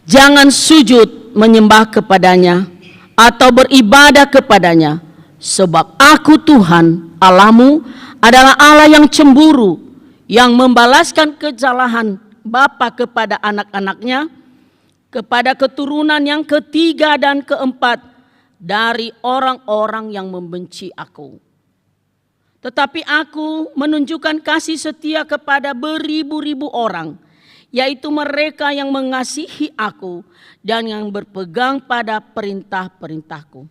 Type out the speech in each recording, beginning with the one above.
Jangan sujud menyembah kepadanya atau beribadah kepadanya, sebab Aku Tuhan Allahmu adalah Allah yang cemburu, yang membalaskan kesalahan bapa kepada anak-anaknya, kepada keturunan yang ketiga dan keempat dari orang-orang yang membenci Aku. Tetapi Aku menunjukkan kasih setia kepada beribu-ribu orang, yaitu mereka yang mengasihi Aku dan yang berpegang pada perintah-perintahku.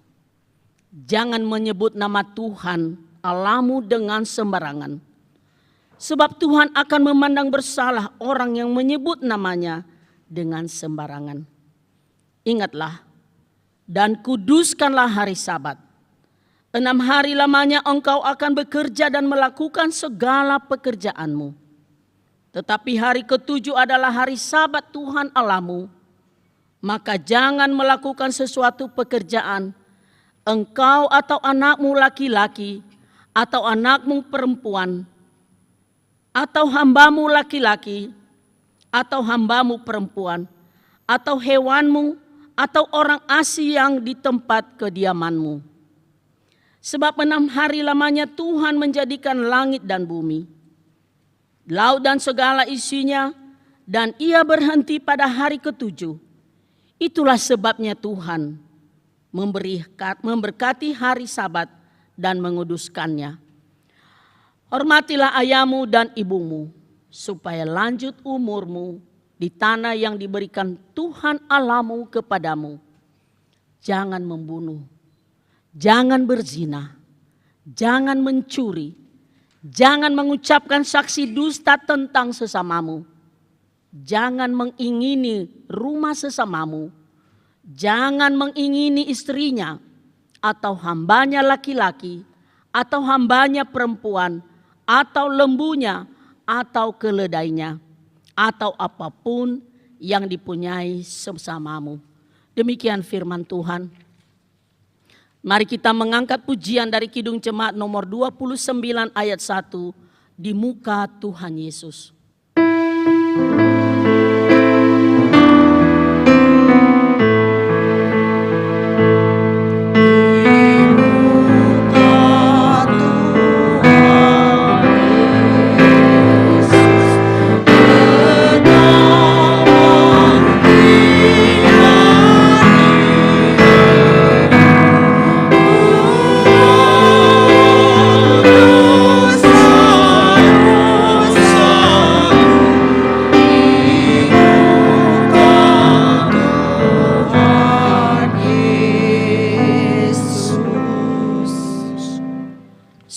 Jangan menyebut nama Tuhan Allahmu dengan sembarangan, sebab Tuhan akan memandang bersalah orang yang menyebut namanya dengan sembarangan. Ingatlah dan kuduskanlah hari Sabat. 6 hari lamanya engkau akan bekerja dan melakukan segala pekerjaanmu. Tetapi hari ke-7 adalah hari Sabat Tuhan Allahmu. Maka jangan melakukan sesuatu pekerjaan, engkau atau anakmu laki-laki, atau anakmu perempuan, atau hambamu laki-laki, atau hambamu perempuan, atau hewanmu, atau orang asing yang di tempat kediamanmu. Sebab 6 hari lamanya Tuhan menjadikan langit dan bumi, laut dan segala isinya, dan Ia berhenti pada hari ke-7. Itulah sebabnya Tuhan memberkati hari Sabat dan menguduskannya. Hormatilah ayahmu dan ibumu, supaya lanjut umurmu di tanah yang diberikan Tuhan Allahmu kepadamu. Jangan membunuh, jangan berzina, jangan mencuri, jangan mengucapkan saksi dusta tentang sesamamu, jangan mengingini rumah sesamamu, jangan mengingini istrinya, atau hambanya laki-laki, atau hambanya perempuan, atau lembunya, atau keledainya, atau apapun yang dipunyai sesamamu. Demikian firman Tuhan. Mari kita mengangkat pujian dari Kidung Jemaat nomor 29 ayat 1, Di Muka Tuhan Yesus.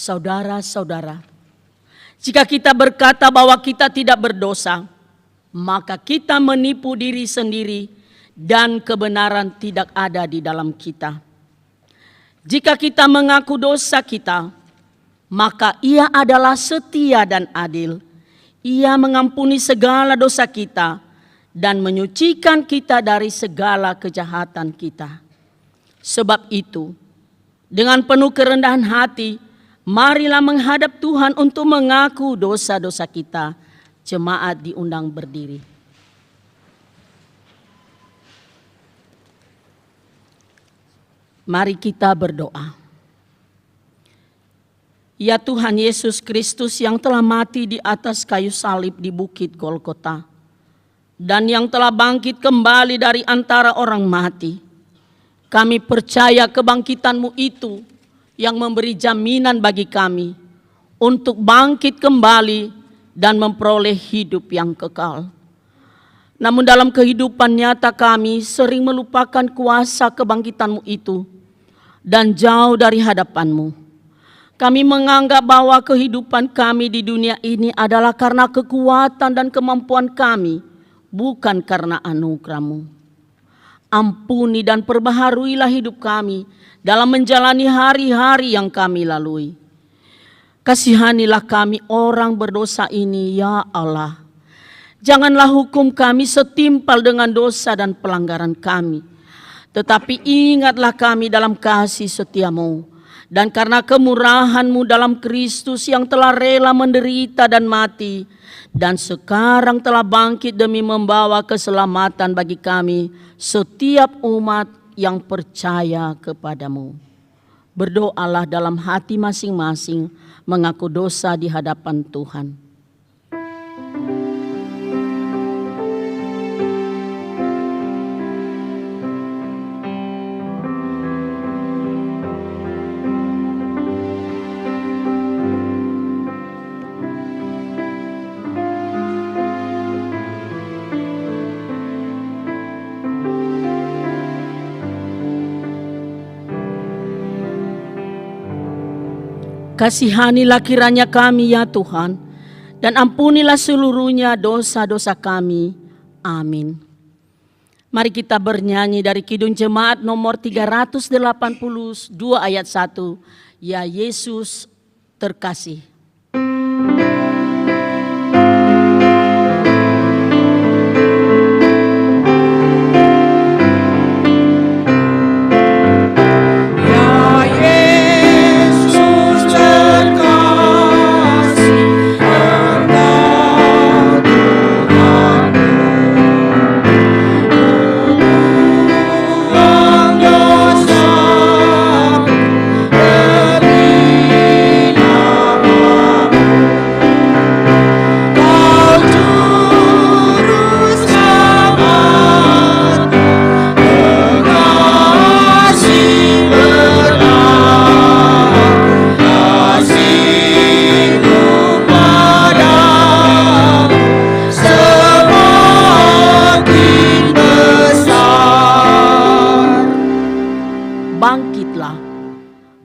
Saudara-saudara, jika kita berkata bahwa kita tidak berdosa, maka kita menipu diri sendiri dan kebenaran tidak ada di dalam kita. Jika kita mengaku dosa kita, maka Ia adalah setia dan adil. Ia mengampuni segala dosa kita dan menyucikan kita dari segala kejahatan kita. Sebab itu, dengan penuh kerendahan hati, marilah menghadap Tuhan untuk mengaku dosa-dosa kita. Jemaat diundang berdiri. Mari kita berdoa. Ya Tuhan Yesus Kristus yang telah mati di atas kayu salib di Bukit Golgota, dan yang telah bangkit kembali dari antara orang mati, kami percaya kebangkitan-Mu itu yang memberi jaminan bagi kami untuk bangkit kembali dan memperoleh hidup yang kekal. Namun dalam kehidupan nyata kami sering melupakan kuasa kebangkitan-Mu itu dan jauh dari hadapan-Mu. Kami menganggap bahwa kehidupan kami di dunia ini adalah karena kekuatan dan kemampuan kami, bukan karena anugerah-Mu. Ampuni dan perbaharuilah hidup kami dalam menjalani hari-hari yang kami lalui. Kasihanilah kami orang berdosa ini, ya Allah. Janganlah hukum kami setimpal dengan dosa dan pelanggaran kami. Tetapi ingatlah kami dalam kasih setia-Mu Dan karena kemurahan-Mu dalam Kristus yang telah rela menderita dan mati, dan sekarang telah bangkit demi membawa keselamatan bagi kami, setiap umat yang percaya kepadamu. Berdoalah dalam hati masing-masing, mengaku dosa di hadapan Tuhan. Kasihanilah kiranya kami ya Tuhan, dan ampunilah seluruhnya dosa-dosa kami. Amin. Mari kita bernyanyi dari Kidung Jemaat nomor 382 ayat 1. Ya Yesus terkasih.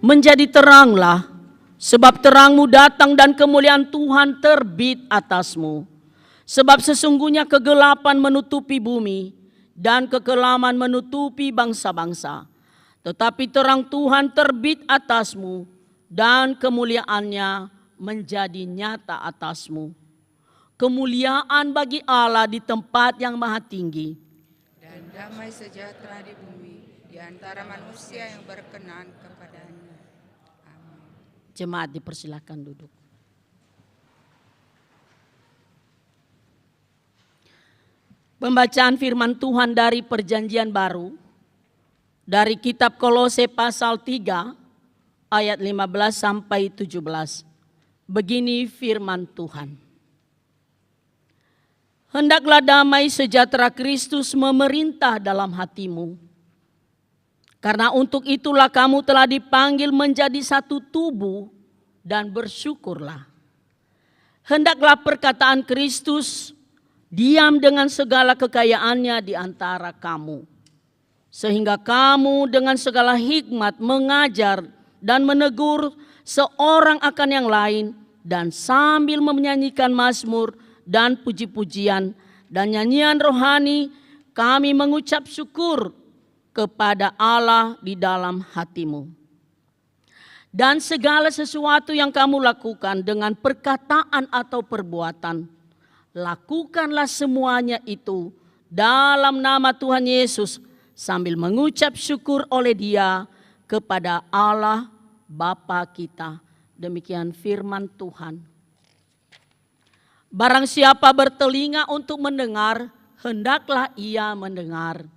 Menjadi teranglah, sebab terang-Mu datang dan kemuliaan Tuhan terbit atas-Mu. Sebab sesungguhnya kegelapan menutupi bumi dan kekelaman menutupi bangsa-bangsa. Tetapi terang Tuhan terbit atas-Mu dan kemuliaannya menjadi nyata atas-Mu. Kemuliaan bagi Allah di tempat yang maha tinggi. Dan damai sejahtera di bumi di antara manusia yang berkenan kepadanya. Jemaat dipersilakan duduk. Pembacaan firman Tuhan dari Perjanjian Baru dari kitab Kolose pasal 3 ayat 15 sampai 17. Begini firman Tuhan. Hendaklah damai sejahtera Kristus memerintah dalam hatimu. Karena untuk itulah kamu telah dipanggil menjadi satu tubuh dan bersyukurlah. Hendaklah perkataan Kristus diam dengan segala kekayaannya di antara kamu. Sehingga kamu dengan segala hikmat mengajar dan menegur seorang akan yang lain, dan sambil menyanyikan mazmur dan puji-pujian dan nyanyian rohani, kami mengucap syukur kepada Allah di dalam hatimu. Dan segala sesuatu yang kamu lakukan dengan perkataan atau perbuatan, lakukanlah semuanya itu dalam nama Tuhan Yesus, sambil mengucap syukur oleh Dia kepada Allah Bapa kita. Demikian firman Tuhan. Barang siapa bertelinga untuk mendengar, hendaklah ia mendengar.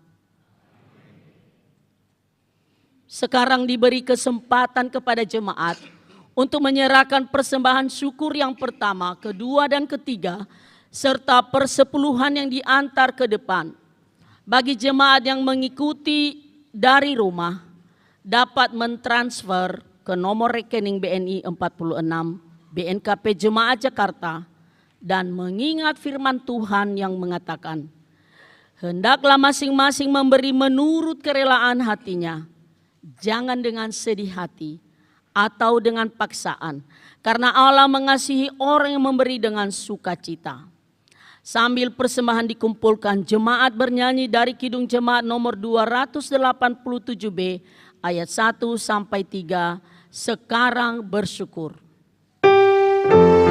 Sekarang diberi kesempatan kepada jemaat untuk menyerahkan persembahan syukur yang pertama, kedua, dan ketiga, serta persepuluhan yang diantar ke depan. Bagi jemaat yang mengikuti dari rumah, dapat mentransfer ke nomor rekening BNI 46 BNKP Jemaat Jakarta, dan mengingat firman Tuhan yang mengatakan, hendaklah masing-masing memberi menurut kerelaan hatinya, jangan dengan sedih hati atau dengan paksaan, karena Allah mengasihi orang yang memberi dengan sukacita. Sambil persembahan dikumpulkan, jemaat bernyanyi dari Kidung Jemaat nomor 287B ayat 1 sampai 3, sekarang bersyukur. Sekarang bersyukur.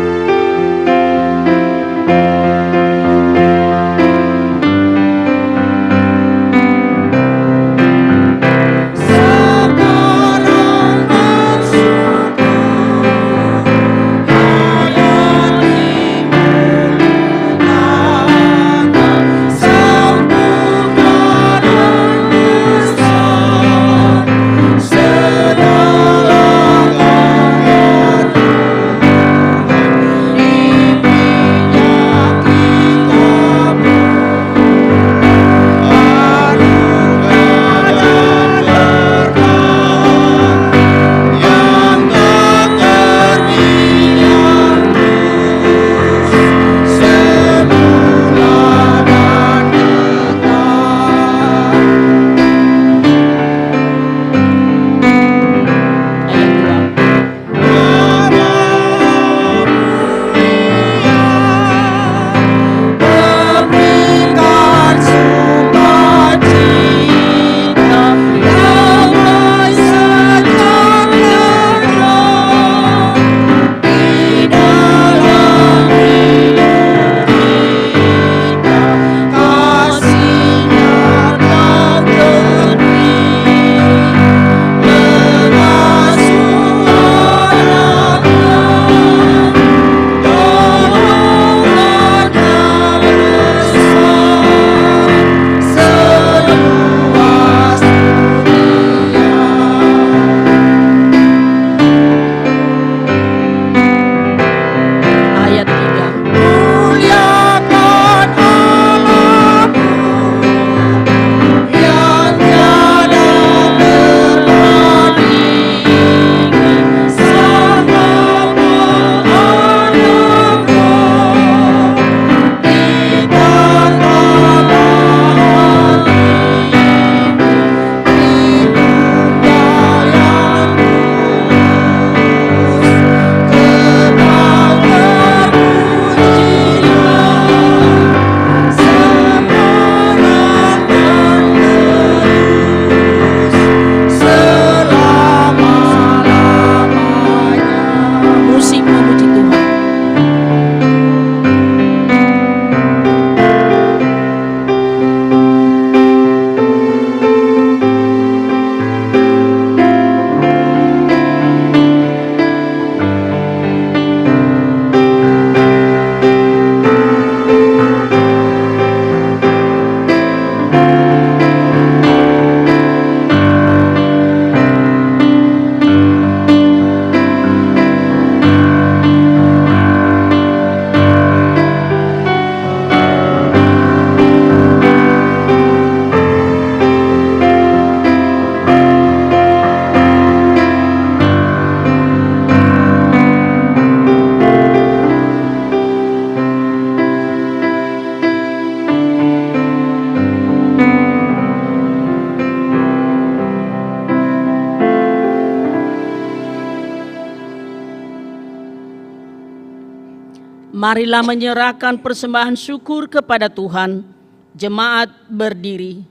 Marilah menyerahkan persembahan syukur kepada Tuhan. Jemaat berdiri.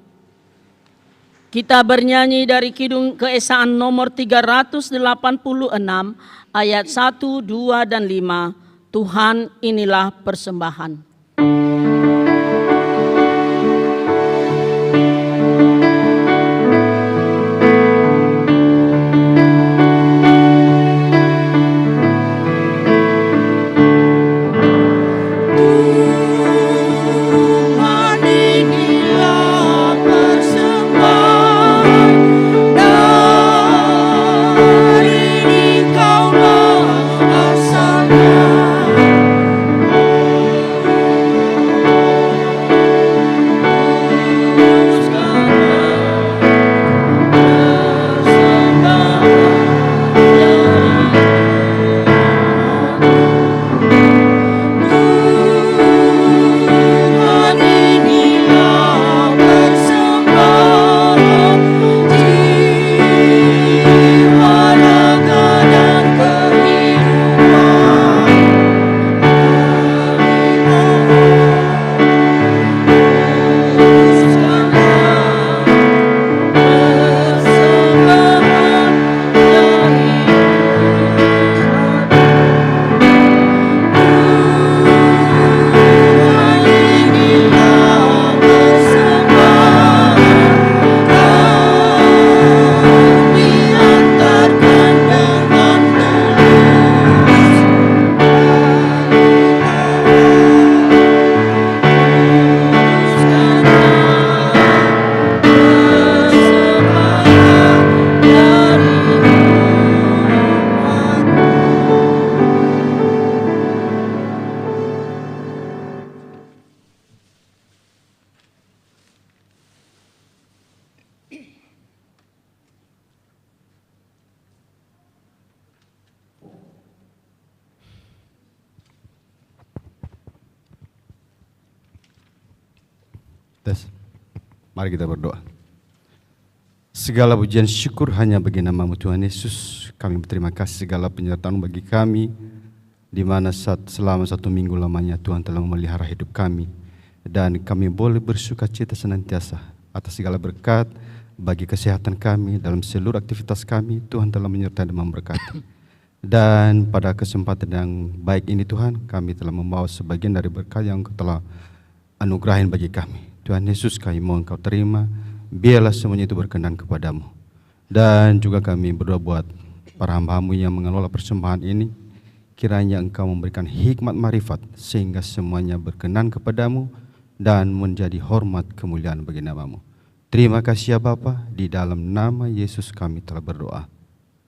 Kita bernyanyi dari Kidung Keesaan nomor 386 ayat 1, 2, dan 5. Tuhan inilah persembahan. Mari kita berdoa. Segala pujian syukur hanya bagi nama-Mu Tuhan Yesus. Kami berterima kasih segala penyertaan bagi kami, di mana selama 1 minggu lamanya Tuhan telah memelihara hidup kami, dan kami boleh bersuka cita senantiasa atas segala berkat bagi kesehatan kami dalam seluruh aktivitas kami. Tuhan telah menyertai dan memberkati. Dan pada kesempatan yang baik ini Tuhan, kami telah membawa sebagian dari berkat yang Engkau telah anugerahin bagi kami. Tuhan Yesus, kami mohon Kau terima, biarlah semuanya itu berkenan kepadamu. Dan juga kami berdoa buat para hamba-Mu yang mengelola persembahan ini, kiranya Engkau memberikan hikmat marifat sehingga semuanya berkenan kepadamu dan menjadi hormat kemuliaan bagi nama-Mu. Terima kasih ya Bapa, di dalam nama Yesus kami telah berdoa.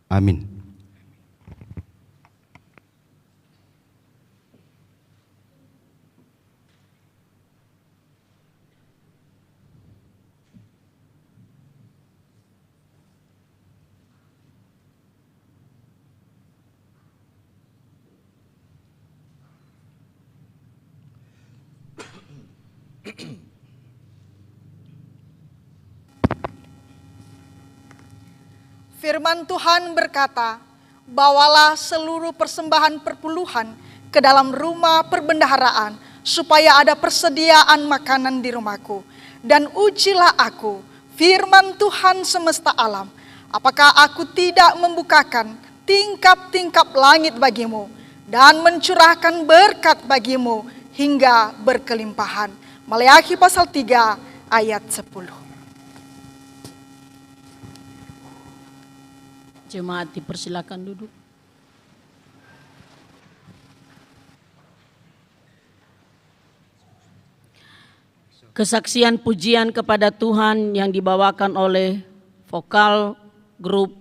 Amin. Firman Tuhan berkata, bawalah seluruh persembahan perpuluhan ke dalam rumah perbendaharaan, supaya ada persediaan makanan di rumahku. Dan ujilah aku, firman Tuhan semesta alam, apakah aku tidak membukakan tingkap-tingkap langit bagimu, dan mencurahkan berkat bagimu hingga berkelimpahan. Maleakhi pasal 3 ayat 10. Jemaat dipersilakan duduk. Kesaksian pujian kepada Tuhan yang dibawakan oleh vokal grup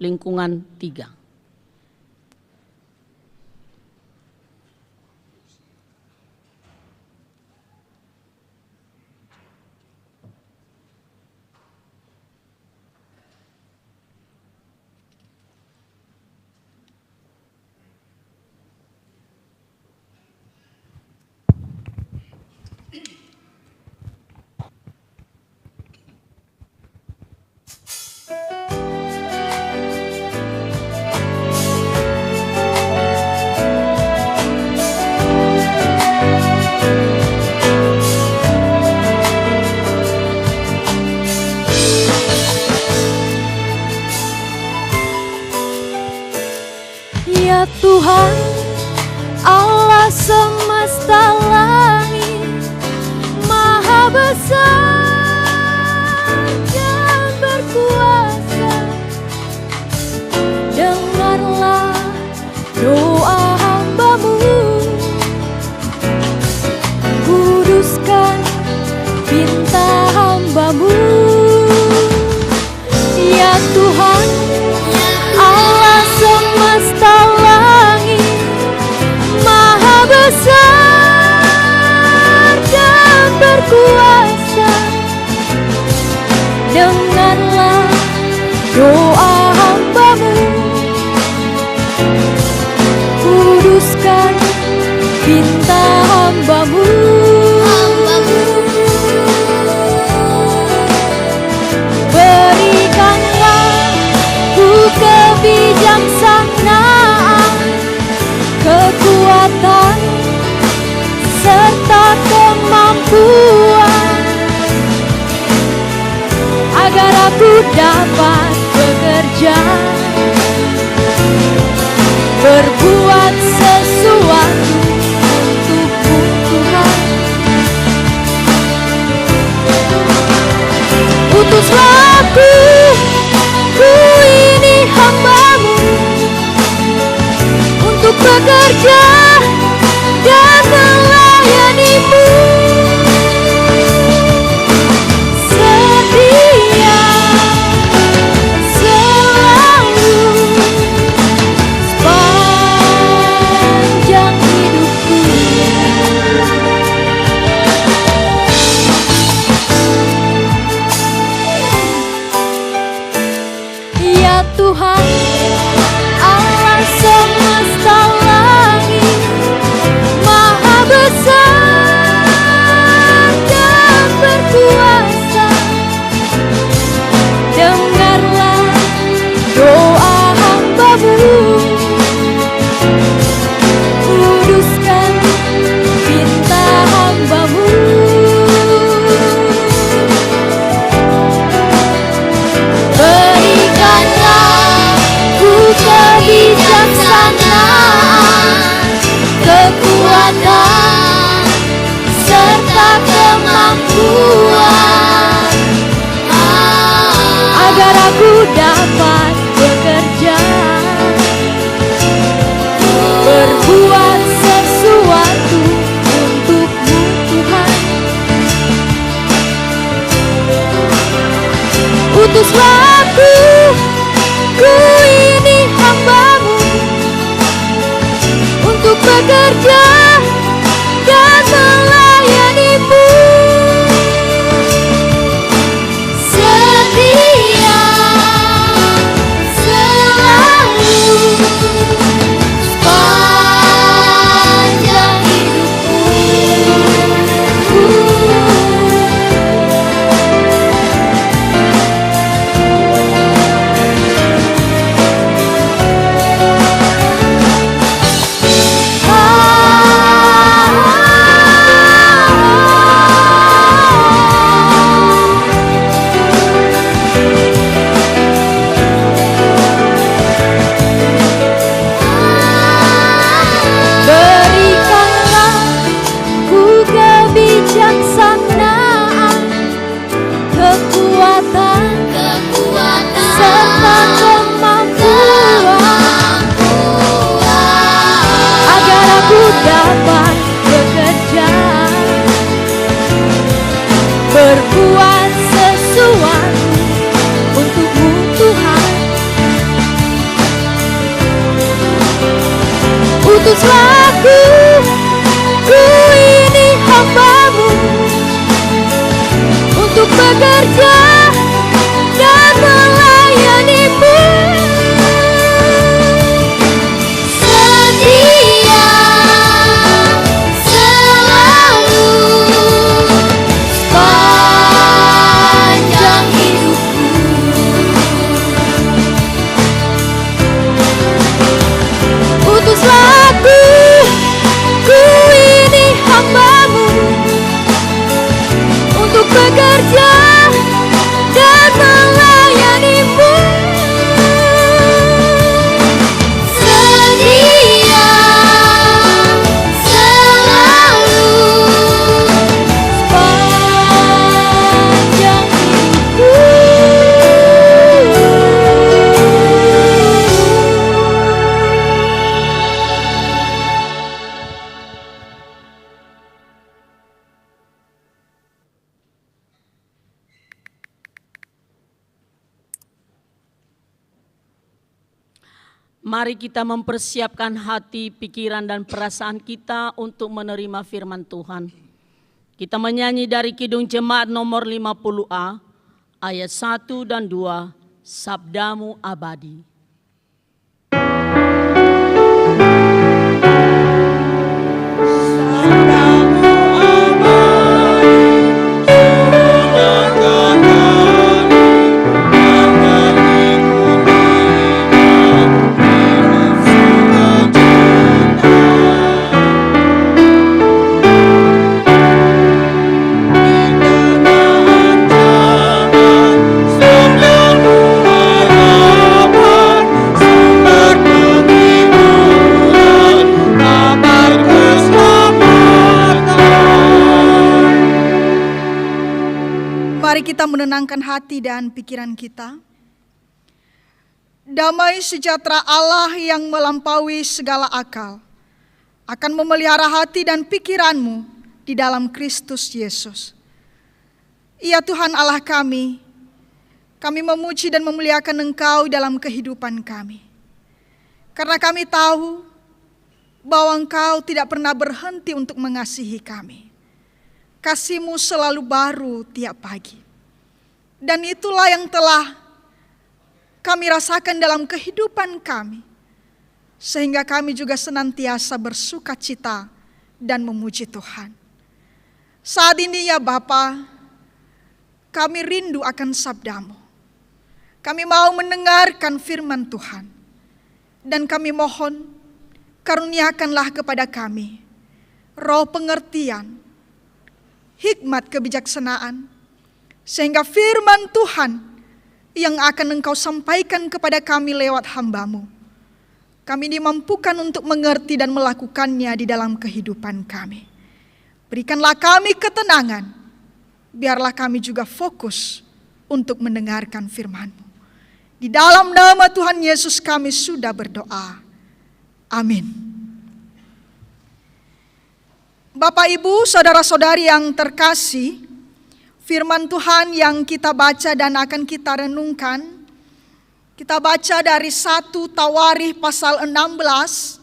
Lingkungan 3. hambamu. Ya Tuhan, Allah semesta langit, Maha besar dan berkuasa. Dengarlah doa hambamu, kuduskan pinta hambamu. Berikanlah ku kebijaksanaan, kekuatan, serta kemampuan, agar aku dapat bekerja, berbuat sesuatu untukmu Tuhan. Utuslah ku ini hambamu, untuk bekerja dan melayanimu. Setia selalu sepanjang hidupku. Ya Tuhan, Allah semesta langit, Maha besar dan berkuasa. Dengarlah doa hambamu, kuduskan pinta hambamu. Berikanlah ku kebijaksanaan, kekuatan, serta kemampuan, agar aku dapat bekerja, berbuat sesuatu untukmu Tuhan. Utuslah ku ini hambamu, untuk bekerja dan melayanimu. Setia selalu sepanjang hidupku. Mari kita mempersiapkan hati, pikiran, dan perasaan kita untuk menerima firman Tuhan. Kita menyanyi dari Kidung Jemaat nomor 50A, ayat 1 dan 2, Sabdamu Abadi. Mari kita menenangkan hati dan pikiran kita. Damai sejahtera Allah yang melampaui segala akal akan memelihara hati dan pikiranmu di dalam Kristus Yesus. Ya Tuhan Allah kami memuji dan memuliakan Engkau dalam kehidupan kami. Karena kami tahu bahwa Engkau tidak pernah berhenti untuk mengasihi kami. Kasih-Mu selalu baru tiap pagi. Dan itulah yang telah kami rasakan dalam kehidupan kami. Sehingga kami juga senantiasa bersuka cita dan memuji Tuhan. Saat ini ya Bapa, kami rindu akan sabda-Mu. Kami mau mendengarkan firman Tuhan. Dan kami mohon, karuniakanlah kepada kami roh pengertian, hikmat kebijaksanaan, sehingga firman Tuhan yang akan Engkau sampaikan kepada kami lewat hamba-Mu, kami dimampukan untuk mengerti dan melakukannya di dalam kehidupan kami. Berikanlah kami ketenangan, biarlah kami juga fokus untuk mendengarkan firman-Mu. Di dalam nama Tuhan Yesus kami sudah berdoa. Amin. Bapak, Ibu, saudara-saudari yang terkasih, firman Tuhan yang kita baca dan akan kita renungkan, kita baca dari 1 Tawarikh pasal 16,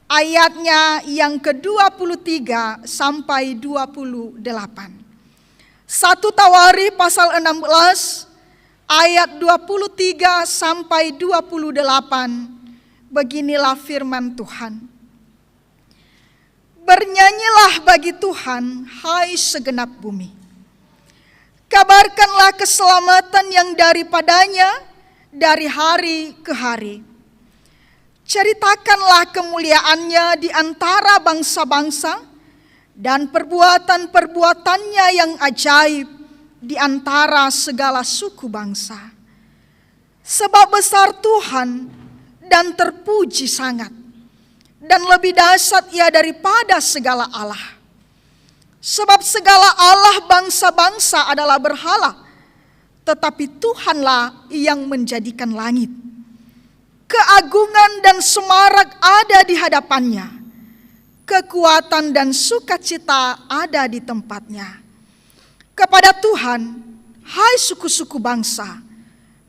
ayatnya yang ke-23 sampai 28. 1 Tawarikh pasal 16, ayat 23 sampai 28, beginilah firman Tuhan. Bernyanyilah bagi Tuhan, hai segenap bumi. Kabarkanlah keselamatan yang daripadanya dari hari ke hari. Ceritakanlah kemuliaannya di antara bangsa-bangsa dan perbuatan-perbuatannya yang ajaib di antara segala suku bangsa. Sebab besar Tuhan dan terpuji sangat, dan lebih dahsyat Ia daripada segala Allah. Sebab segala Allah bangsa-bangsa adalah berhala, tetapi Tuhanlah yang menjadikan langit. Keagungan dan semarak ada di hadapannya, kekuatan dan sukacita ada di tempatnya. Kepada Tuhan, hai suku-suku bangsa,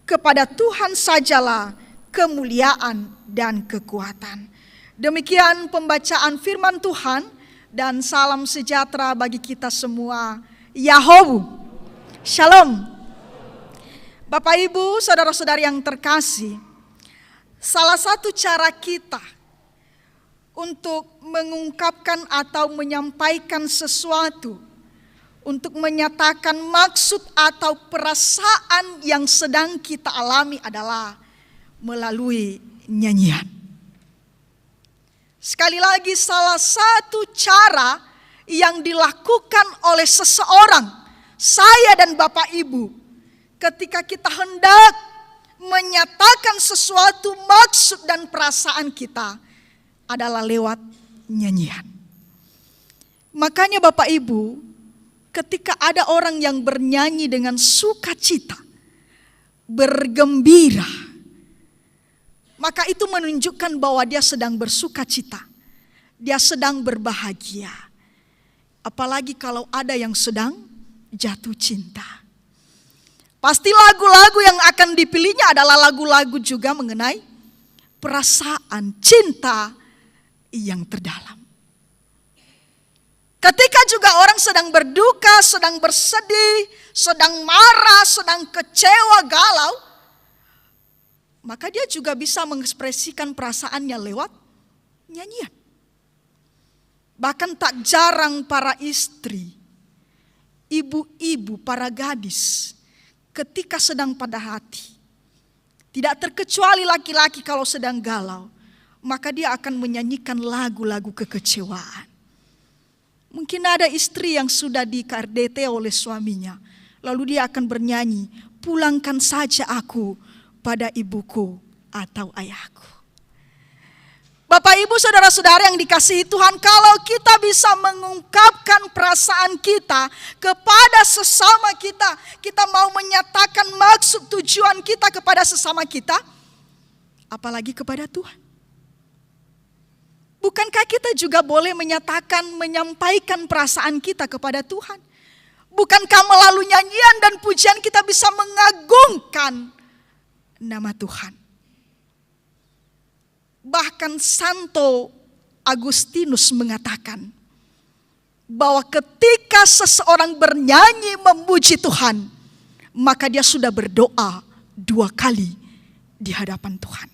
kepada Tuhan sajalah kemuliaan dan kekuatan. Demikian pembacaan firman Tuhan. Dan salam sejahtera bagi kita semua. Yahowu. Shalom. Bapak, Ibu, saudara-saudari yang terkasih, salah satu cara kita untuk mengungkapkan atau menyampaikan sesuatu, untuk menyatakan maksud atau perasaan yang sedang kita alami adalah melalui nyanyian. Sekali lagi, salah satu cara yang dilakukan oleh seseorang, saya dan Bapak Ibu, ketika kita hendak menyatakan sesuatu maksud dan perasaan kita adalah lewat nyanyian. Makanya Bapak Ibu, ketika ada orang yang bernyanyi dengan sukacita, bergembira, maka itu menunjukkan bahwa dia sedang bersukacita, dia sedang berbahagia. Apalagi kalau ada yang sedang jatuh cinta. Pasti lagu-lagu yang akan dipilihnya adalah lagu-lagu juga mengenai perasaan cinta yang terdalam. Ketika juga orang sedang berduka, sedang bersedih, sedang marah, sedang kecewa, galau, maka dia juga bisa mengekspresikan perasaannya lewat nyanyian. Bahkan tak jarang para istri, ibu-ibu, para gadis, ketika sedang pada hati, tidak terkecuali laki-laki kalau sedang galau, maka dia akan menyanyikan lagu-lagu kekecewaan. Mungkin ada istri yang sudah di-KRDT oleh suaminya, lalu dia akan bernyanyi, pulangkan saja aku pada ibuku atau ayahku. Bapak, Ibu, saudara-saudara yang dikasihi Tuhan, kalau kita bisa mengungkapkan perasaan kita kepada sesama kita, kita mau menyatakan maksud tujuan kita kepada sesama kita, apalagi kepada Tuhan. Bukankah kita juga boleh menyatakan, menyampaikan perasaan kita kepada Tuhan? Bukankah melalui nyanyian dan pujian kita bisa mengagungkan nama Tuhan? Bahkan Santo Agustinus mengatakan bahwa ketika seseorang bernyanyi memuji Tuhan, maka dia sudah berdoa 2 kali di hadapan Tuhan.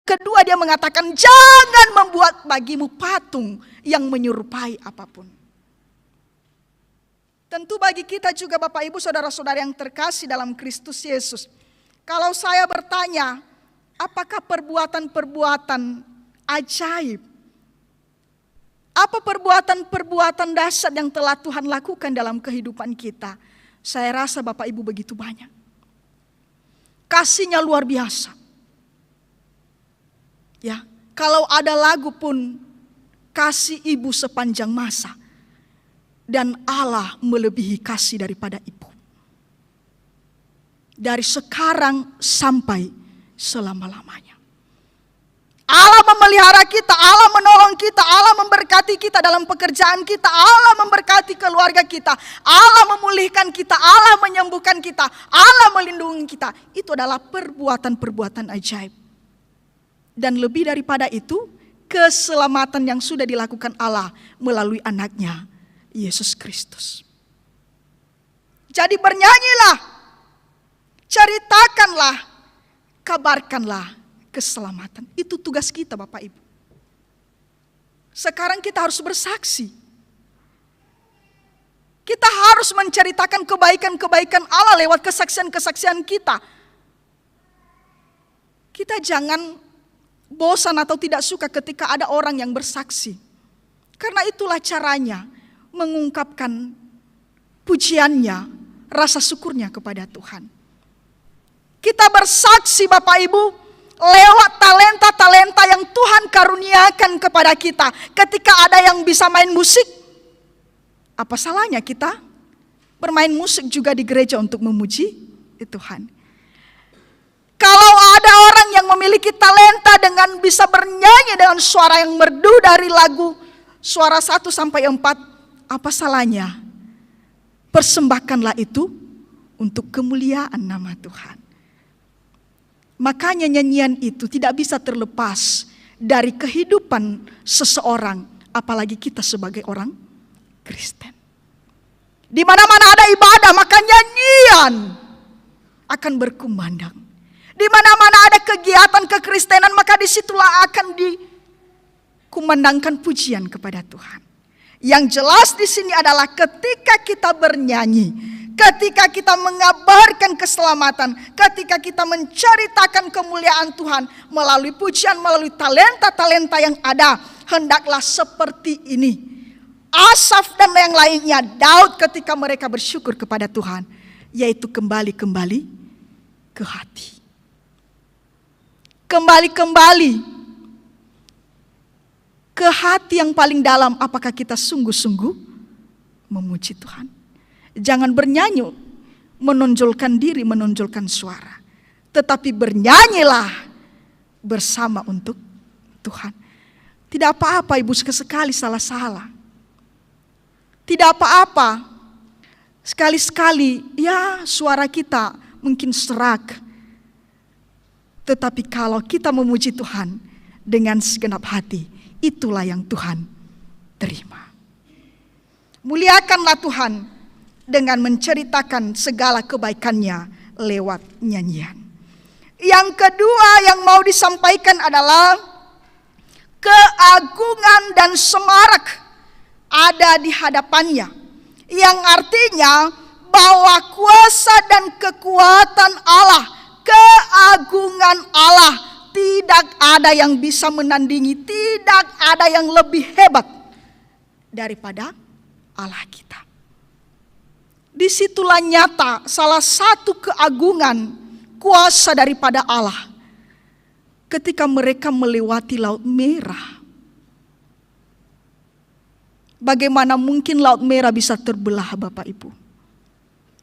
Kedua, dia mengatakan jangan membuat bagimu patung yang menyerupai apapun. Tentu bagi kita juga Bapak Ibu saudara-saudara yang terkasih dalam Kristus Yesus. Kalau saya bertanya, apakah perbuatan-perbuatan ajaib, apa perbuatan-perbuatan dahsyat yang telah Tuhan lakukan dalam kehidupan kita? Saya rasa Bapak Ibu begitu banyak. Kasih-Nya luar biasa. Ya, kalau ada lagu pun kasih ibu sepanjang masa. Dan Allah melebihi kasih daripada ibu. Dari sekarang sampai selama-lamanya. Allah memelihara kita, Allah menolong kita, Allah memberkati kita dalam pekerjaan kita, Allah memberkati keluarga kita, Allah memulihkan kita, Allah menyembuhkan kita, Allah melindungi kita. Itu adalah perbuatan-perbuatan ajaib. Dan lebih daripada itu, keselamatan yang sudah dilakukan Allah melalui anaknya, Yesus Kristus. Jadi bernyanyilah, ceritakanlah, kabarkanlah keselamatan. Itu tugas kita Bapak Ibu. Sekarang kita harus bersaksi. Kita harus menceritakan kebaikan-kebaikan Allah lewat kesaksian-kesaksian kita. Kita jangan bosan atau tidak suka ketika ada orang yang bersaksi. Karena itulah caranya mengungkapkan pujiannya, rasa syukurnya kepada Tuhan. Kita bersaksi Bapak Ibu lewat talenta-talenta yang Tuhan karuniakan kepada kita. Ketika ada yang bisa main musik, apa salahnya kita bermain musik juga di gereja untuk memuji Tuhan. Kalau ada orang yang memiliki talenta dengan bisa bernyanyi dengan suara yang merdu dari lagu suara 1 sampai 4, apa salahnya? Persembahkanlah itu untuk kemuliaan nama Tuhan. Makanya nyanyian itu tidak bisa terlepas dari kehidupan seseorang, apalagi kita sebagai orang Kristen. Di mana-mana ada ibadah, maka nyanyian akan berkumandang. Di mana-mana ada kegiatan kekristenan, maka disitulah akan dikumandangkan pujian kepada Tuhan. Yang jelas di sini adalah ketika kita bernyanyi, ketika kita mengabarkan keselamatan, ketika kita menceritakan kemuliaan Tuhan melalui pujian, melalui talenta-talenta yang ada, hendaklah seperti ini. Asaf dan yang lainnya, Daud ketika mereka bersyukur kepada Tuhan, yaitu kembali ke hati. Kembali ke hati yang paling dalam, apakah kita sungguh-sungguh memuji Tuhan. Jangan bernyanyi, menonjolkan diri, menonjolkan suara. Tetapi bernyanyilah bersama untuk Tuhan. Tidak apa-apa Ibu sekali salah-salah. Tidak apa-apa. Sekali-sekali ya suara kita mungkin serak. Tetapi kalau kita memuji Tuhan dengan segenap hati, itulah yang Tuhan terima. Muliakanlah Tuhan dengan menceritakan segala kebaikannya lewat nyanyian. Yang kedua yang mau disampaikan adalah keagungan dan semarak ada di hadapannya. Yang artinya bahwa kuasa dan kekuatan Allah, keagungan Allah, tidak ada yang bisa menandingi, tidak ada yang lebih hebat daripada Allah kita. Disitulah nyata salah satu keagungan kuasa daripada Allah. Ketika mereka melewati Laut Merah. Bagaimana mungkin Laut Merah bisa terbelah Bapak Ibu?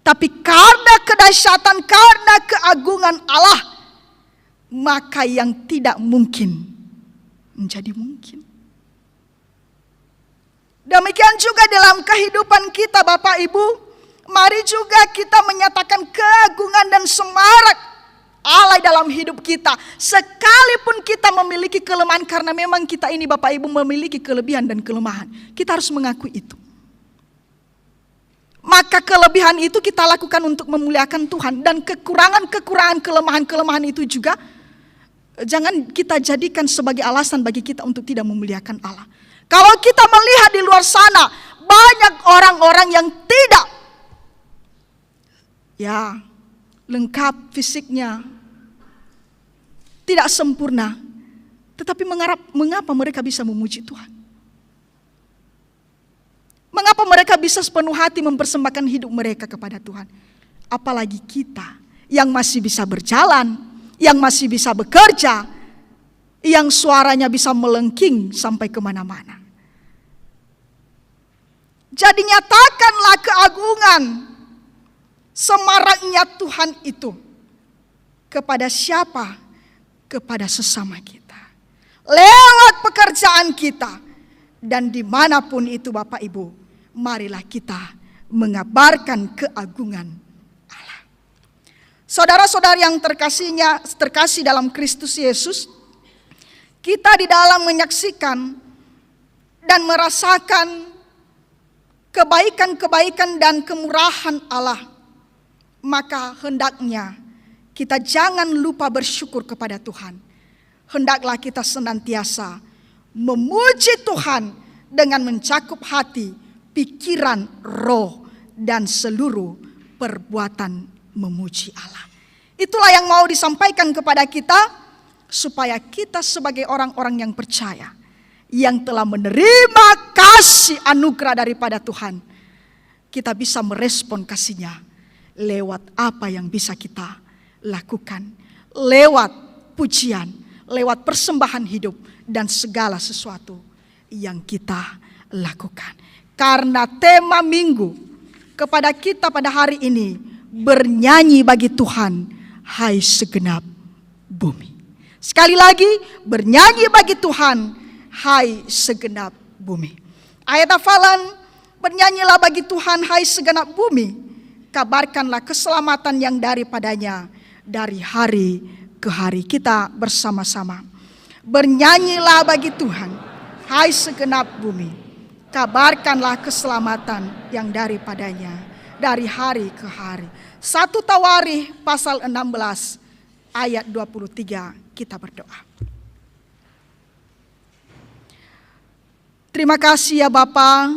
Tapi karena kedahsyatan, karena keagungan Allah, maka yang tidak mungkin menjadi mungkin. Demikian juga dalam kehidupan kita Bapak Ibu, mari juga kita menyatakan keagungan dan semarak Allah dalam hidup kita. Sekalipun kita memiliki kelemahan, karena memang kita ini Bapak Ibu memiliki kelebihan dan kelemahan. Kita harus mengakui itu. Maka kelebihan itu kita lakukan untuk memuliakan Tuhan. Dan kekurangan-kekurangan, kelemahan-kelemahan itu juga Jangan kita jadikan sebagai alasan bagi kita untuk tidak memuliakan Allah. Kalau kita melihat di luar sana, banyak orang-orang yang tidak lengkap fisiknya, tidak sempurna, tetapi mengapa mereka bisa memuji Tuhan? Mengapa mereka bisa sepenuh hati mempersembahkan hidup mereka kepada Tuhan? Apalagi kita yang masih bisa berjalan, yang masih bisa bekerja, yang suaranya bisa melengking sampai kemana-mana. Jadi nyatakanlah keagungan, semaraknya Tuhan itu kepada siapa? Kepada sesama kita. Lewat pekerjaan kita. Dan dimanapun itu Bapak Ibu, marilah kita mengabarkan keagungan Allah. Saudara-saudara yang terkasih dalam Kristus Yesus, kita di dalam menyaksikan dan merasakan kebaikan-kebaikan dan kemurahan Allah, maka hendaknya kita jangan lupa bersyukur kepada Tuhan. Hendaklah kita senantiasa memuji Tuhan dengan mencakup hati, pikiran, roh, dan seluruh perbuatan memuji Allah. Itulah yang mau disampaikan kepada kita, supaya kita sebagai orang-orang yang percaya, yang telah menerima kasih anugerah daripada Tuhan, kita bisa merespon kasihnya lewat apa yang bisa kita lakukan, lewat pujian, lewat persembahan hidup, dan segala sesuatu yang kita lakukan. Karena tema minggu kepada kita pada hari ini, bernyanyi bagi Tuhan, hai segenap bumi. Sekali lagi, bernyanyi bagi Tuhan, hai segenap bumi. Ayat hafalan, bernyanyilah bagi Tuhan, hai segenap bumi. Kabarkanlah keselamatan yang daripadanya dari hari ke hari. Kita bersama-sama bernyanyilah bagi Tuhan, hai segenap bumi. Kabarkanlah keselamatan yang daripadanya dari hari ke hari. 1 Tawarikh pasal 16 ayat 23, kita berdoa. Terima kasih ya Bapa,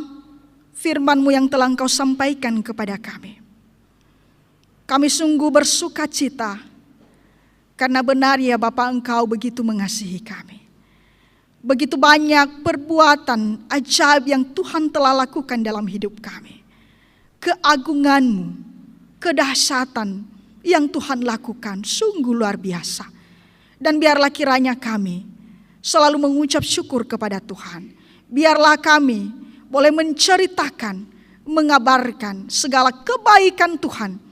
firman-Mu yang telah Engkau sampaikan kepada kami. Kami sungguh bersuka cita, karena benar ya Bapa, Engkau begitu mengasihi kami. Begitu banyak perbuatan ajaib yang Tuhan telah lakukan dalam hidup kami. Keagungan-Mu, kedahsyatan yang Tuhan lakukan sungguh luar biasa. Dan biarlah kiranya kami selalu mengucap syukur kepada Tuhan. Biarlah kami boleh menceritakan, mengabarkan segala kebaikan Tuhan,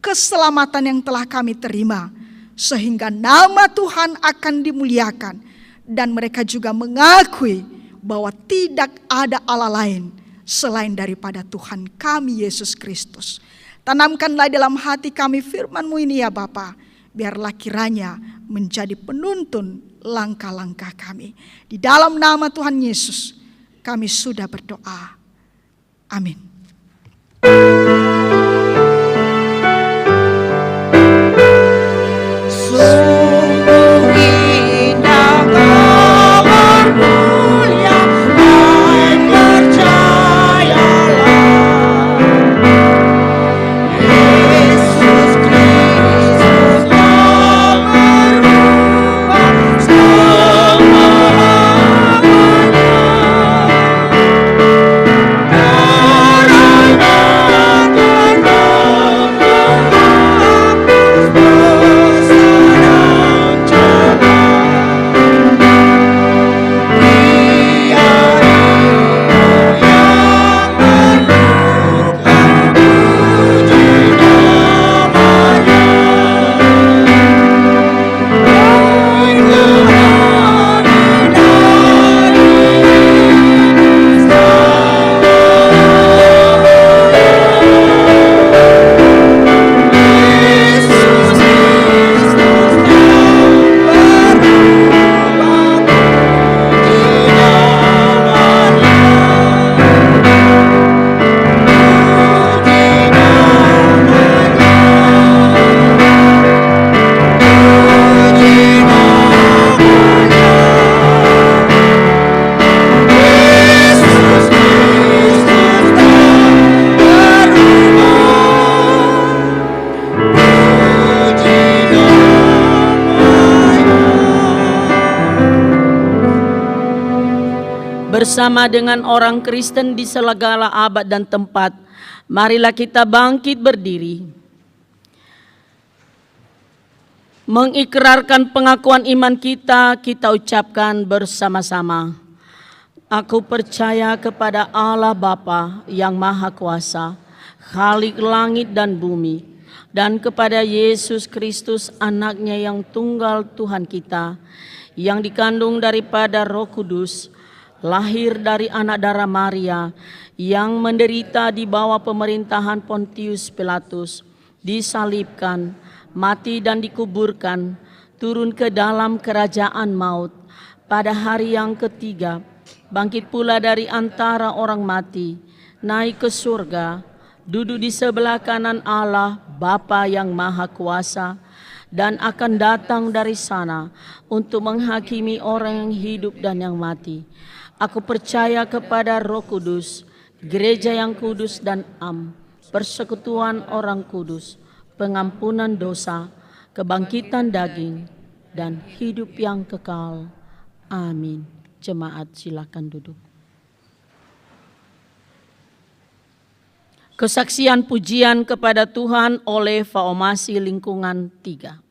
keselamatan yang telah kami terima, sehingga nama Tuhan akan dimuliakan, dan mereka juga mengakui bahwa tidak ada Allah lain selain daripada Tuhan kami Yesus Kristus. Tanamkanlah dalam hati kami firman-Mu ini ya Bapa, biarlah kiranya menjadi penuntun langkah-langkah kami. Di dalam nama Tuhan Yesus kami sudah berdoa. Amin. Oh bersama dengan orang Kristen di segala abad dan tempat, marilah kita bangkit berdiri, mengikrarkan pengakuan iman kita ucapkan bersama-sama. Aku percaya kepada Allah Bapa yang Maha Kuasa, Khalik langit dan bumi, dan kepada Yesus Kristus anaknya yang tunggal Tuhan kita, yang dikandung daripada Roh Kudus, lahir dari anak darah Maria, yang menderita di bawah pemerintahan Pontius Pilatus, disalibkan, mati dan dikuburkan, turun ke dalam kerajaan maut, pada hari yang ketiga, bangkit pula dari antara orang mati, naik ke surga, duduk di sebelah kanan Allah Bapa yang Maha Kuasa, dan akan datang dari sana untuk menghakimi orang yang hidup dan yang mati. Aku percaya kepada Roh Kudus, gereja yang kudus dan persekutuan orang kudus, pengampunan dosa, kebangkitan daging, dan hidup yang kekal. Amin. Jemaat silakan duduk. Kesaksian pujian kepada Tuhan oleh Faomasi Lingkungan 3.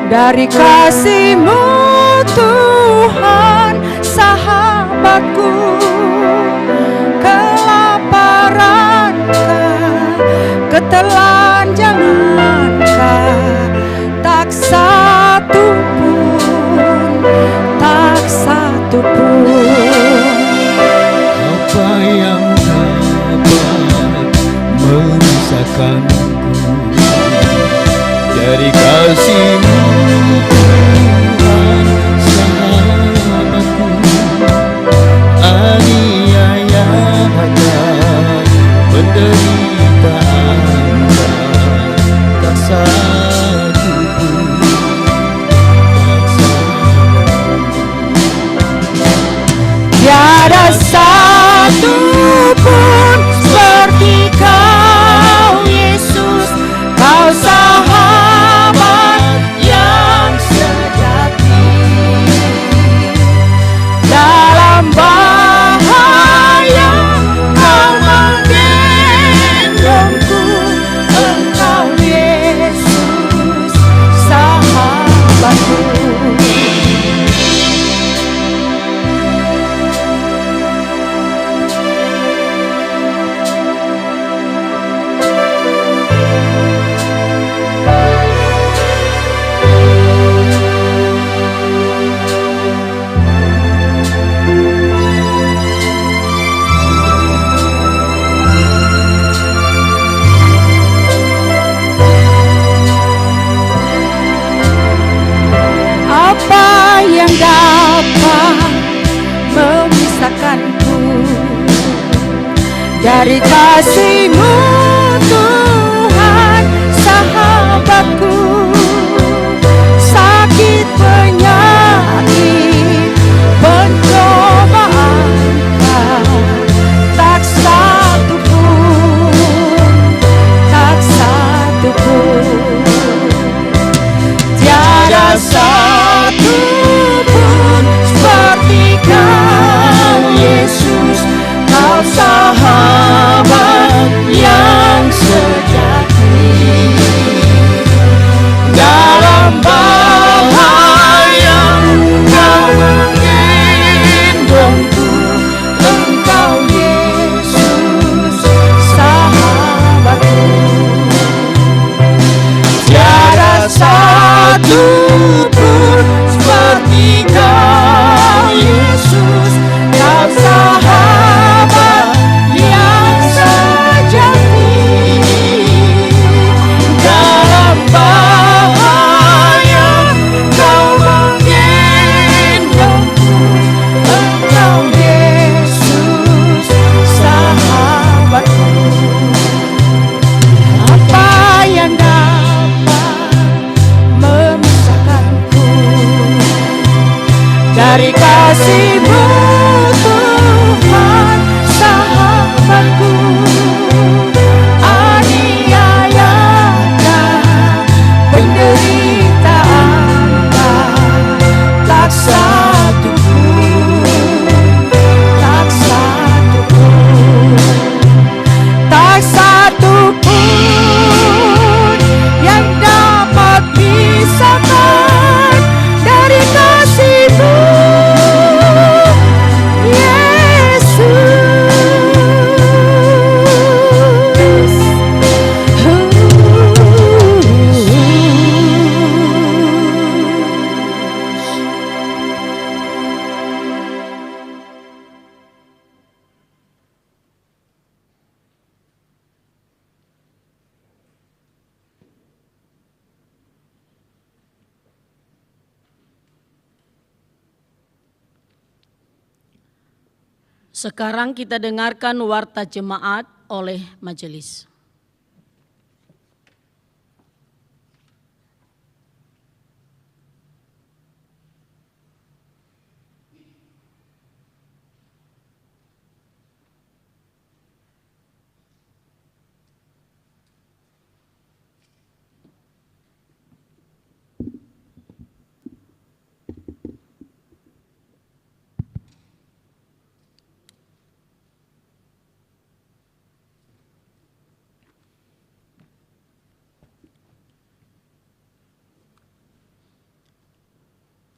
Dari kasih-Mu Tuhan sahabatku, kelaparankah, ketelanjangankah, tak satu pun, tak satu pun. Apa yang dapat memisahkanku dari kasih-Mu Tuhan sahabatku, aniaya dan penderitaan tak satu pun, tak satu pun. Tiada satu pun seperti Kau Yesus, Kau sahabat yang sejati. Dalam bahaya Kau menggendongku, Engkau Yesus sahabatku. Apa yang dapat memisahkanku dari kasih-Mu Tuhan sahabatku? Sakit, penyakit, pencobaan, tak satu pun, Sekarang kita dengarkan warta jemaat oleh majelis.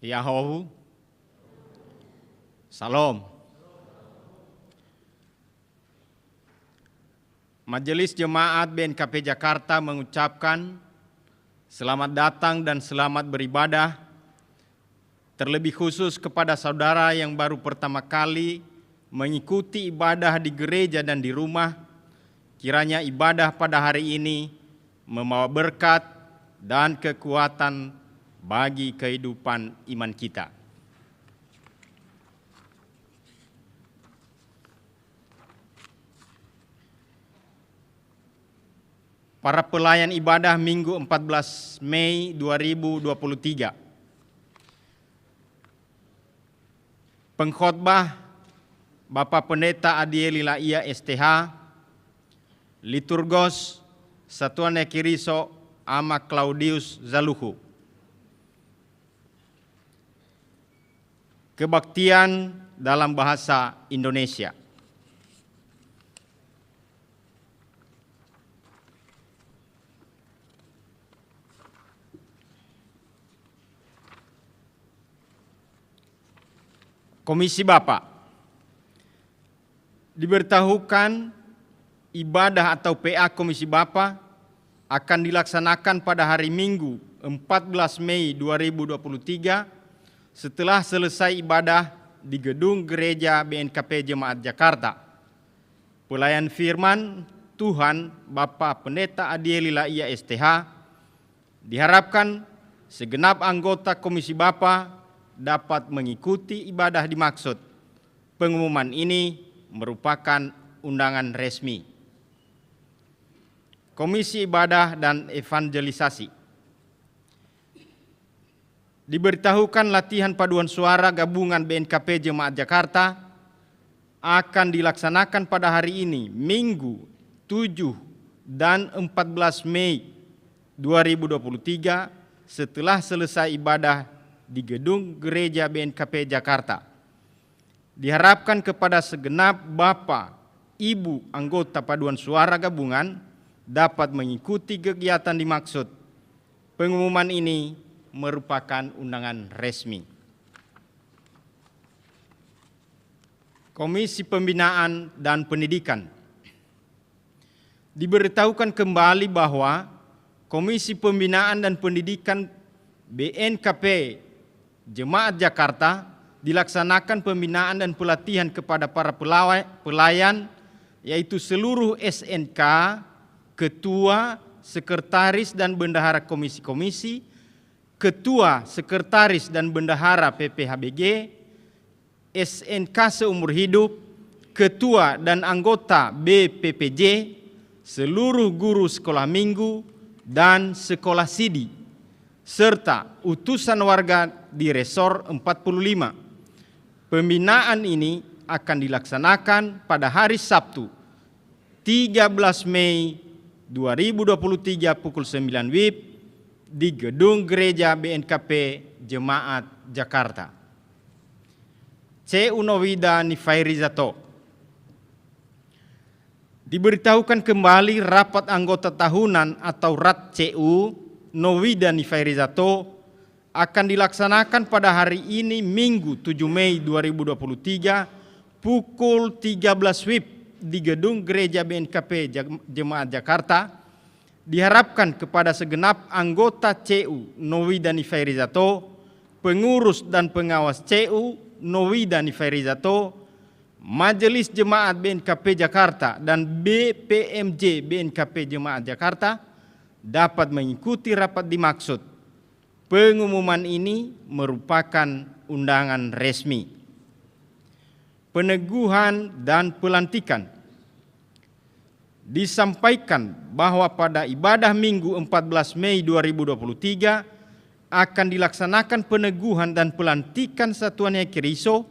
Yahowu, Salam. Majelis Jemaat BNKP Jakarta mengucapkan selamat datang dan selamat beribadah, terlebih khusus kepada saudara yang baru pertama kali mengikuti ibadah di gereja dan di rumah. Kiranya ibadah pada hari ini membawa berkat dan kekuatan bagi kehidupan iman kita. Para pelayan ibadah Minggu 14 Mei 2023. Pengkhotbah Bapak Pendeta Adieli Laia STH, Liturgos Satuan Ekiriso Ama Claudius Zaluhu. Kebaktian dalam bahasa Indonesia. Komisi Bapa. Diberitahukan ibadah atau PA Komisi Bapa akan dilaksanakan pada hari Minggu 14 Mei 2023 setelah selesai ibadah di gedung gereja BNKP Jemaat Jakarta. Pelayan firman Tuhan Bapak Pendeta Adieli Laia STH diharapkan segenap anggota Komisi Bapa dapat mengikuti ibadah dimaksud. Pengumuman ini merupakan undangan resmi. Komisi Ibadah dan Evangelisasi. Diberitahukan latihan paduan suara gabungan BNKP Jemaat Jakarta akan dilaksanakan pada hari ini, Minggu 7 dan 14 Mei 2023 setelah selesai ibadah di gedung gereja BNKP Jakarta. Diharapkan kepada segenap Bapak, Ibu anggota paduan suara gabungan dapat mengikuti kegiatan dimaksud. Pengumuman ini merupakan undangan resmi. Komisi Pembinaan dan Pendidikan. Diberitahukan kembali bahwa Komisi Pembinaan dan Pendidikan BNKP Jemaat Jakarta dilaksanakan pembinaan dan pelatihan kepada para pelayan, yaitu seluruh SNK, ketua, sekretaris dan bendahara komisi-komisi, ketua, sekretaris dan bendahara PPHBG, SNK seumur hidup, ketua dan anggota BPPJ, seluruh guru sekolah minggu dan sekolah sidi, serta utusan warga di Resor 45. Pembinaan ini akan dilaksanakan pada hari Sabtu 13 Mei 2023 pukul 9 WIB di gedung gereja BNKP Jemaat Jakarta. C. Unowida Nifairizato. Diberitahukan kembali rapat anggota tahunan atau RAT CU Nowida Nifairizato akan dilaksanakan pada hari ini Minggu 7 Mei 2023 pukul 13 WIB di gedung gereja BNKP Jemaat Jakarta. Diharapkan kepada segenap anggota CU Nowida Nifairizato, pengurus dan pengawas CU Nowida Nifairizato, Majelis Jemaat BNKP Jakarta dan BPMJ BNKP Jemaat Jakarta dapat mengikuti rapat dimaksud. Pengumuman ini merupakan undangan resmi. peneguhan, dan pelantikan. Disampaikan bahwa pada ibadah Minggu 14 Mei 2023 akan dilaksanakan peneguhan dan pelantikan Satuan Keriso,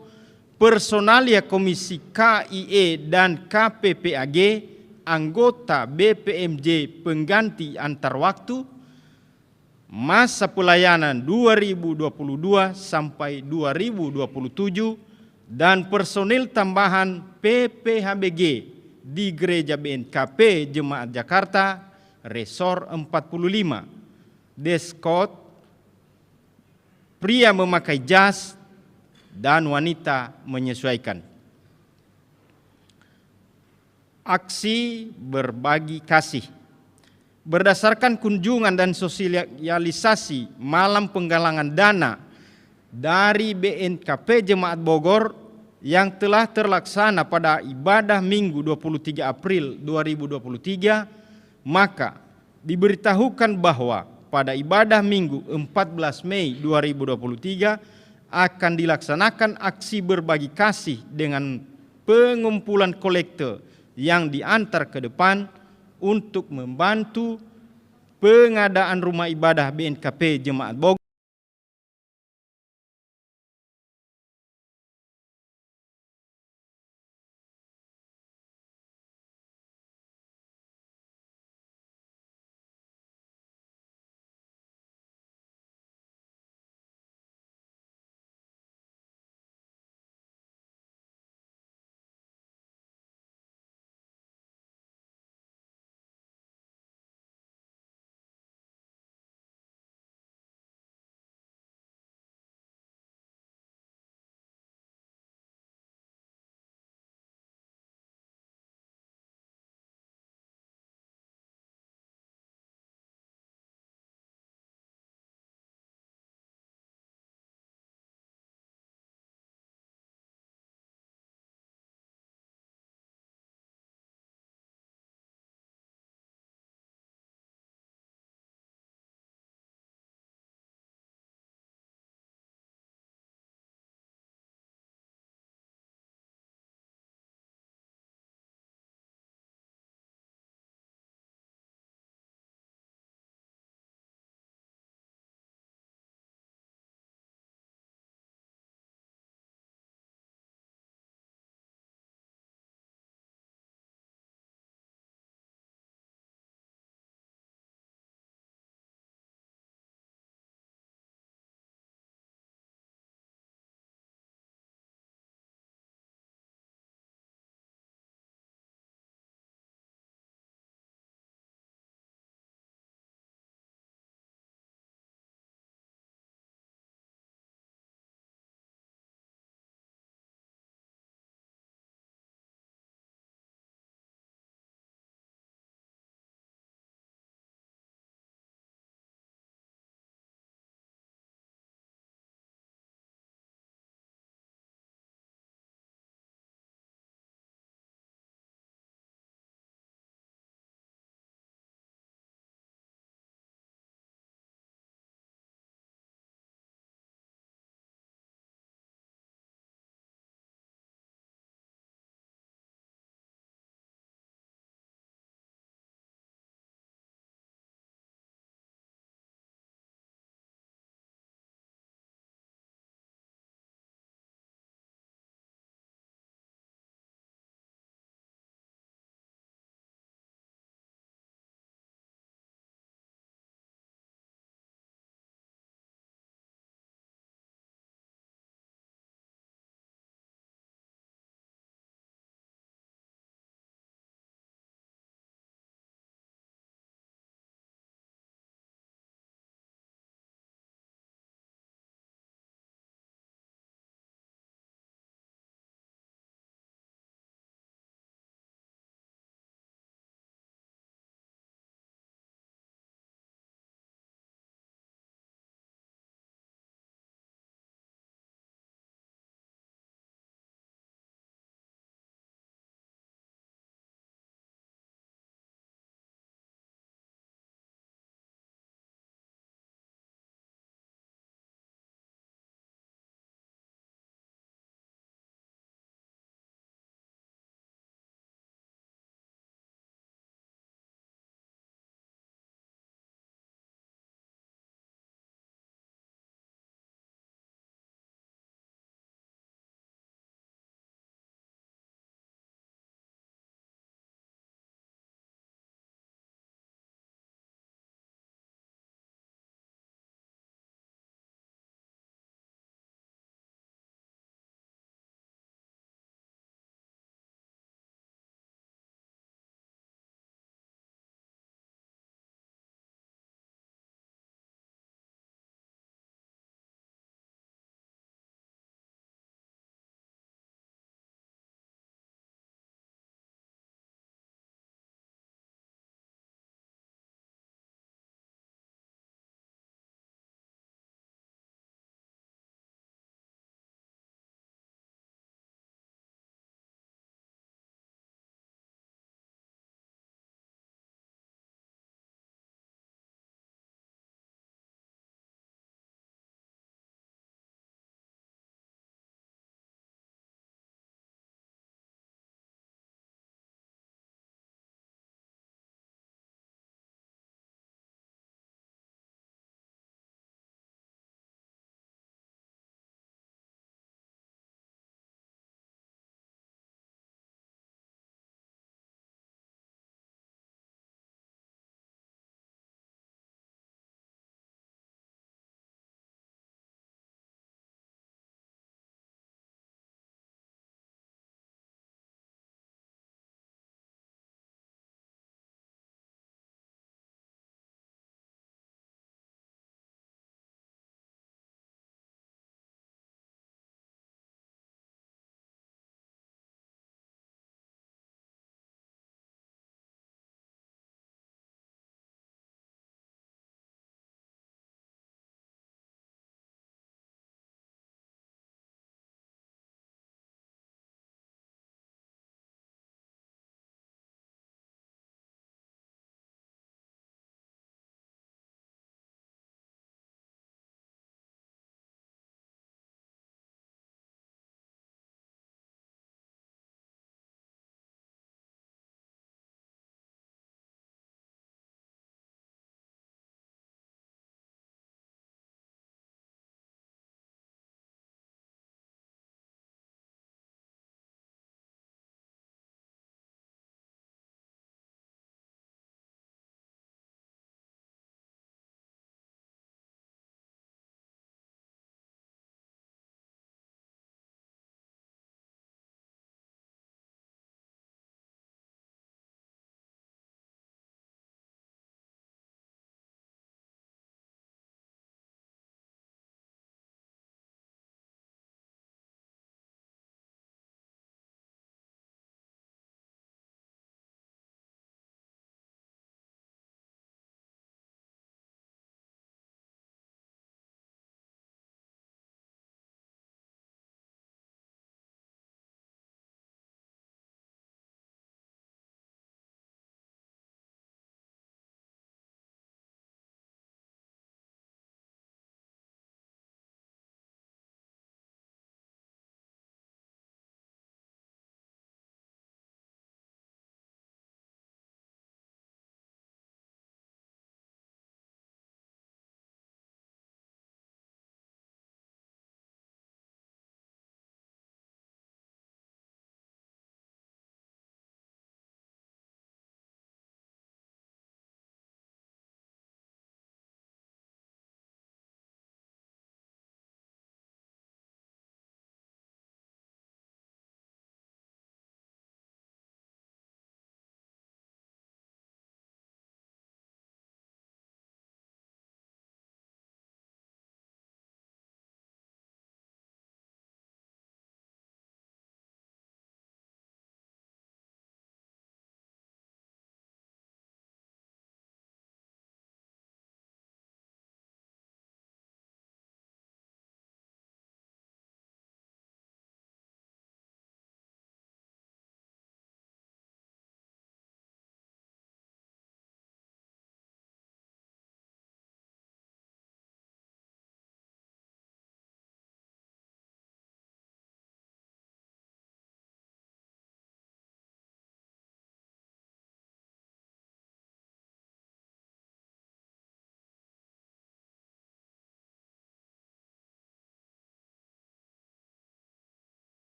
personalia Komisi KIE dan KPPAG, anggota BPMJ pengganti antar waktu, masa pelayanan 2022 sampai 2027, dan personil tambahan PPHBG di Gereja BNKP Jemaat Jakarta, Resor 45, Deskot, pria memakai jas dan wanita menyesuaikan. Aksi berbagi kasih. Berdasarkan kunjungan dan sosialisasi malam penggalangan dana dari BNKP Jemaat Bogor yang telah terlaksana pada ibadah Minggu 23 April 2023, maka diberitahukan bahwa pada ibadah Minggu 14 Mei 2023 akan dilaksanakan aksi berbagi kasih dengan pengumpulan kolektor yang diantar ke depan untuk membantu pengadaan rumah ibadah BNKP Jemaat Bogor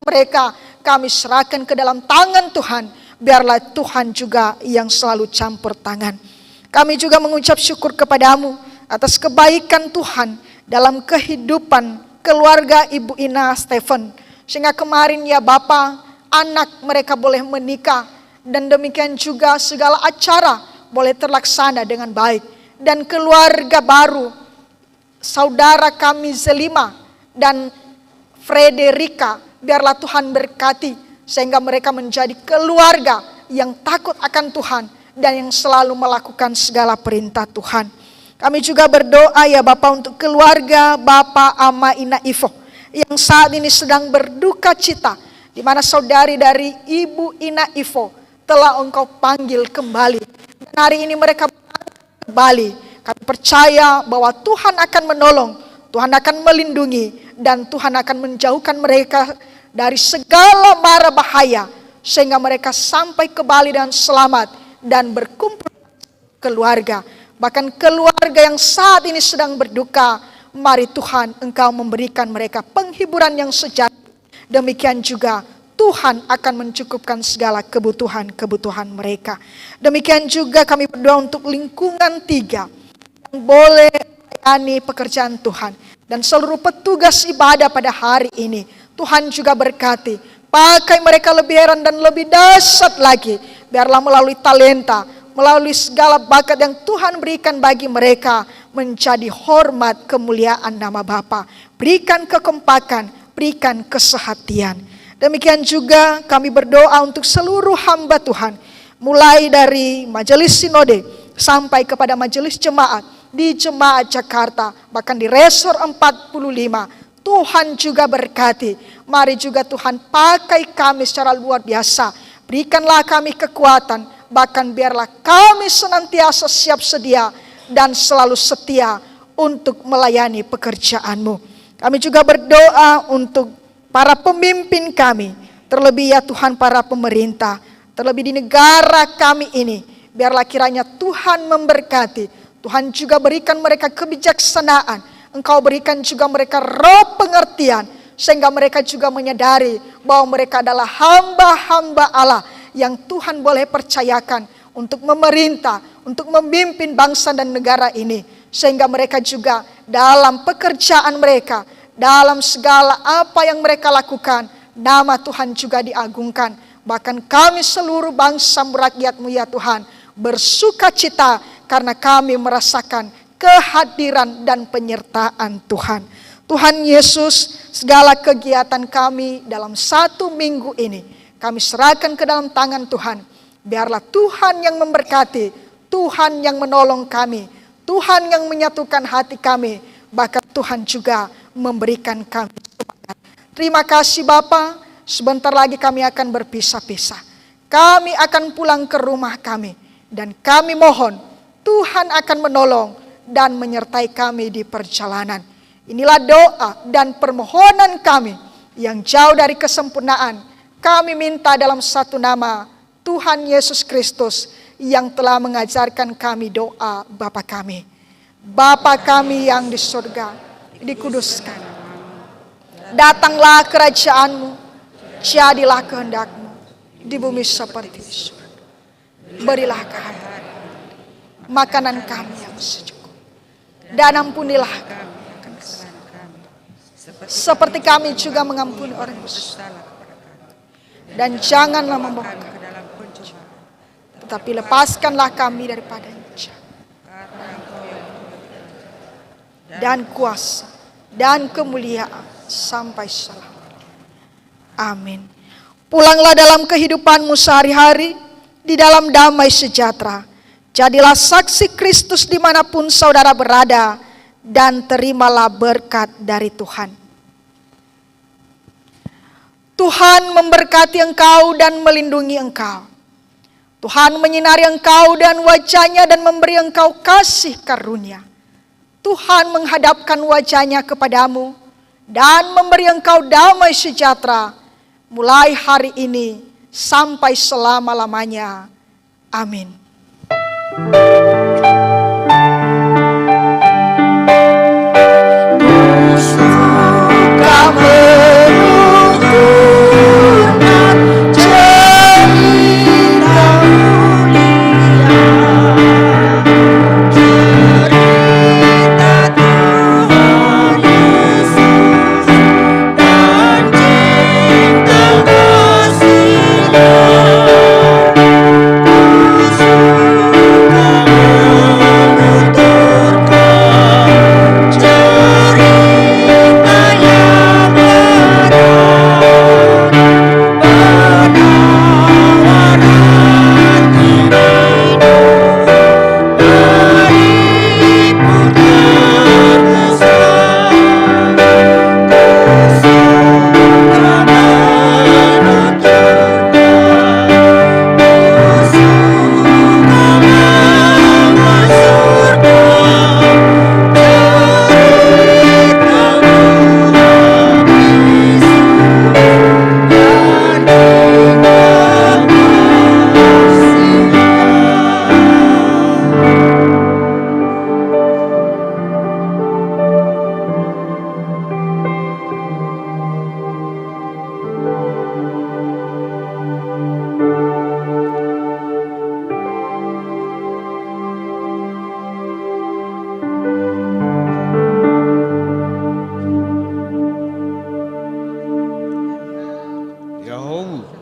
mereka kami serahkan ke dalam tangan Tuhan. Biarlah Tuhan juga yang selalu campur tangan. Kami juga mengucap syukur kepadamu atas kebaikan Tuhan dalam kehidupan keluarga Ibu Ina Stephen. Sehingga kemarin ya Bapa, anak mereka boleh menikah. Dan demikian juga segala acara boleh terlaksana dengan baik. Dan keluarga baru, saudara kami Zelima dan Frederica, biarlah Tuhan berkati sehingga mereka menjadi keluarga yang takut akan Tuhan dan yang selalu melakukan segala perintah Tuhan. Kami juga berdoa ya Bapak untuk keluarga Bapak Ama Ina Ivo yang saat ini sedang berduka cita, di mana saudari dari Ibu Ina Ivo telah Engkau panggil kembali. Dan hari ini mereka kembali. Kami percaya bahwa Tuhan akan menolong, Tuhan akan melindungi, dan Tuhan akan menjauhkan mereka dari segala mara bahaya, sehingga mereka sampai ke Bali dan selamat dan berkumpul keluarga. Bahkan keluarga yang saat ini sedang berduka, mari Tuhan Engkau memberikan mereka penghiburan yang sejati. Demikian juga Tuhan akan mencukupkan segala kebutuhan-kebutuhan mereka. Demikian juga kami berdoa untuk lingkungan 3 yang boleh melayani pekerjaan Tuhan. Dan seluruh petugas ibadah pada hari ini, Tuhan juga berkati. Pakai mereka lebih heran dan lebih dahsyat lagi. Biarlah melalui talenta, melalui segala bakat yang Tuhan berikan bagi mereka, menjadi hormat kemuliaan nama Bapa. Berikan kekompakan, berikan kesehatian. Demikian juga kami berdoa untuk seluruh hamba Tuhan. Mulai dari majelis sinode sampai kepada majelis jemaat di Jemaat Jakarta, bahkan di Resor 45. Tuhan juga berkati. Mari juga Tuhan pakai kami secara luar biasa. Berikanlah kami kekuatan. Bahkan biarlah kami senantiasa siap sedia dan selalu setia untuk melayani pekerjaan-Mu. Kami juga berdoa untuk para pemimpin kami. Terlebih ya Tuhan para pemerintah. Terlebih di negara kami ini. Biarlah kiranya Tuhan memberkati. Tuhan juga berikan mereka kebijaksanaan. Engkau berikan juga mereka roh pengertian, sehingga mereka juga menyadari bahwa mereka adalah hamba-hamba Allah yang Tuhan boleh percayakan untuk memerintah, untuk memimpin bangsa dan negara ini. Sehingga mereka juga dalam pekerjaan mereka, dalam segala apa yang mereka lakukan, nama Tuhan juga diagungkan. Bahkan kami seluruh bangsa rakyat-Mu ya Tuhan, bersuka cita karena kami merasakan kehadiran dan penyertaan Tuhan. Tuhan Yesus, segala kegiatan kami dalam 1 minggu ini, kami serahkan ke dalam tangan Tuhan. Biarlah Tuhan yang memberkati, Tuhan yang menolong kami, Tuhan yang menyatukan hati kami, bahkan Tuhan juga memberikan kami semangat. Terima kasih Bapa, sebentar lagi kami akan berpisah-pisah. Kami akan pulang ke rumah kami, dan kami mohon Tuhan akan menolong dan menyertai kami di perjalanan. Inilah doa dan permohonan kami yang jauh dari kesempurnaan. Kami minta dalam satu nama, Tuhan Yesus Kristus yang telah mengajarkan kami doa Bapa kami. Bapa kami yang di surga, dikuduskan. Datanglah kerajaan-Mu, jadilah kehendak-Mu di bumi seperti di surga. Berilah kami makanan kami yang sejuk. Dan ampunilah kami akan kesalahan kami, seperti kami juga mengampuni orang bersalah kepada kami. Dan janganlah membawa kami ke dalam pencobaan, tetapi lepaskanlah kami daripada jahat. Dan kuasa dan kemuliaan sampai selamanya. Amin. Pulanglah dalam kehidupanmu sehari-hari di dalam damai sejahtera. Jadilah saksi Kristus dimanapun saudara berada, dan terimalah berkat dari Tuhan. Tuhan memberkati engkau dan melindungi engkau. Tuhan menyinari engkau dan wajahnya dan memberi engkau kasih karunia. Tuhan menghadapkan wajahnya kepadamu dan memberi engkau damai sejahtera mulai hari ini sampai selama-lamanya. Amin. Suka menuntut Yahowu